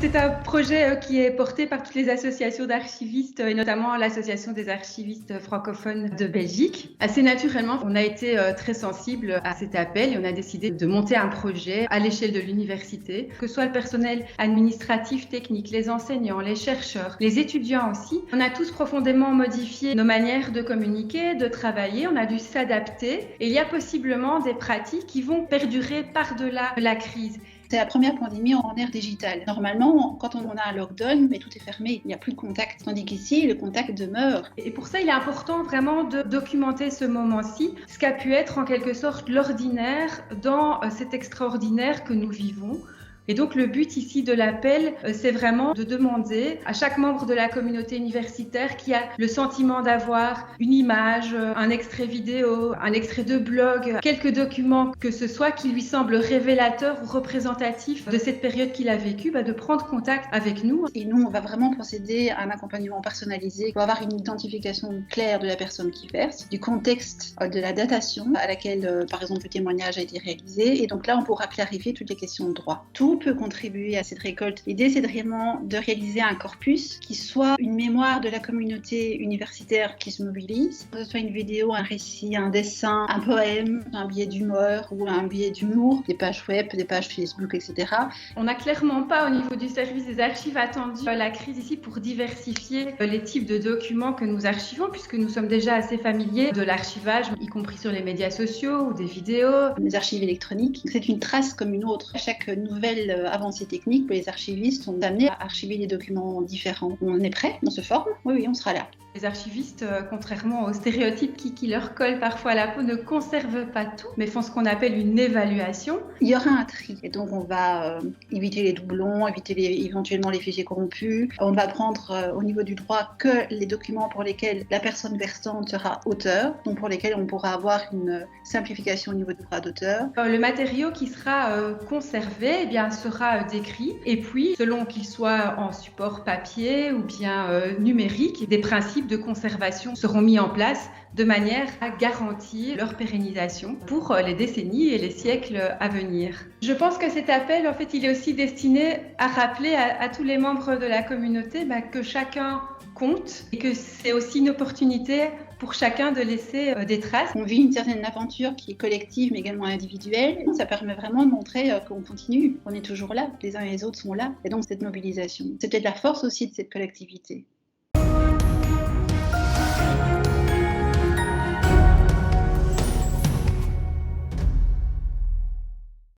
C'est un projet qui est porté par toutes les associations d'archivistes et notamment l'association des archivistes francophones de Belgique. Assez naturellement, on a été très sensible à cet appel et on a décidé de monter un projet à l'échelle de l'université, que ce soit le personnel administratif, technique, les enseignants, les chercheurs, les étudiants aussi. On a tous profondément modifié nos manières de communiquer, de travailler, on a dû s'adapter et il y a possiblement des pratiques qui vont perdurer par-delà la crise. C'est la première pandémie en ère digitale. Normalement, quand on a un lockdown, mais tout est fermé, il n'y a plus de contact. Tandis qu'ici, le contact demeure. Et pour ça, il est important vraiment de documenter ce moment-ci, ce qu'a pu être en quelque sorte l'ordinaire dans cet extraordinaire que nous vivons. Et donc le but ici de l'appel, c'est vraiment de demander à chaque membre de la communauté universitaire qui a le sentiment d'avoir une image, un extrait vidéo, un extrait de blog, quelques documents que ce soit qui lui semblent révélateurs ou représentatifs de cette période qu'il a vécue, de prendre contact avec nous. Et nous, on va vraiment procéder à un accompagnement personnalisé pour avoir une identification claire de la personne qui verse, du contexte de la datation à laquelle, par exemple, le témoignage a été réalisé. Et donc là, on pourra clarifier toutes les questions de droit. Tout peut contribuer à cette récolte. L'idée, c'est vraiment de réaliser un corpus qui soit une mémoire de la communauté universitaire qui se mobilise, que ce soit une vidéo, un récit, un dessin, un poème, un billet d'humeur ou un billet d'humour, des pages web, des pages Facebook, etc. On n'a clairement pas au niveau du service des archives attendu la crise ici pour diversifier les types de documents que nous archivons puisque nous sommes déjà assez familiers de l'archivage, y compris sur les médias sociaux ou des vidéos. Les archives électroniques, c'est une trace comme une autre. Chaque nouvelle avancée technique, les archivistes sont amenés à archiver des documents différents. On est prêt, on se forme, oui, on sera là. Les archivistes, contrairement aux stéréotypes qui leur collent parfois à la peau, ne conservent pas tout, mais font ce qu'on appelle une évaluation. Il y aura un tri, et donc on va éviter les doublons, éviter éventuellement les fichiers corrompus. On va prendre au niveau du droit que les documents pour lesquels la personne versante sera auteur, donc pour lesquels on pourra avoir une simplification au niveau du droit d'auteur. Le matériau qui sera conservé sera décrit, et puis, selon qu'il soit en support papier ou bien numérique, des principes de conservation seront mis en place de manière à garantir leur pérennisation pour les décennies et les siècles à venir. Je pense que cet appel, en fait, il est aussi destiné à rappeler à tous les membres de la communauté que chacun compte et que c'est aussi une opportunité pour chacun de laisser des traces. On vit une certaine aventure qui est collective mais également individuelle. Ça permet vraiment de montrer qu'on continue, on est toujours là, les uns et les autres sont là. Et donc cette mobilisation, c'est peut-être la force aussi de cette collectivité.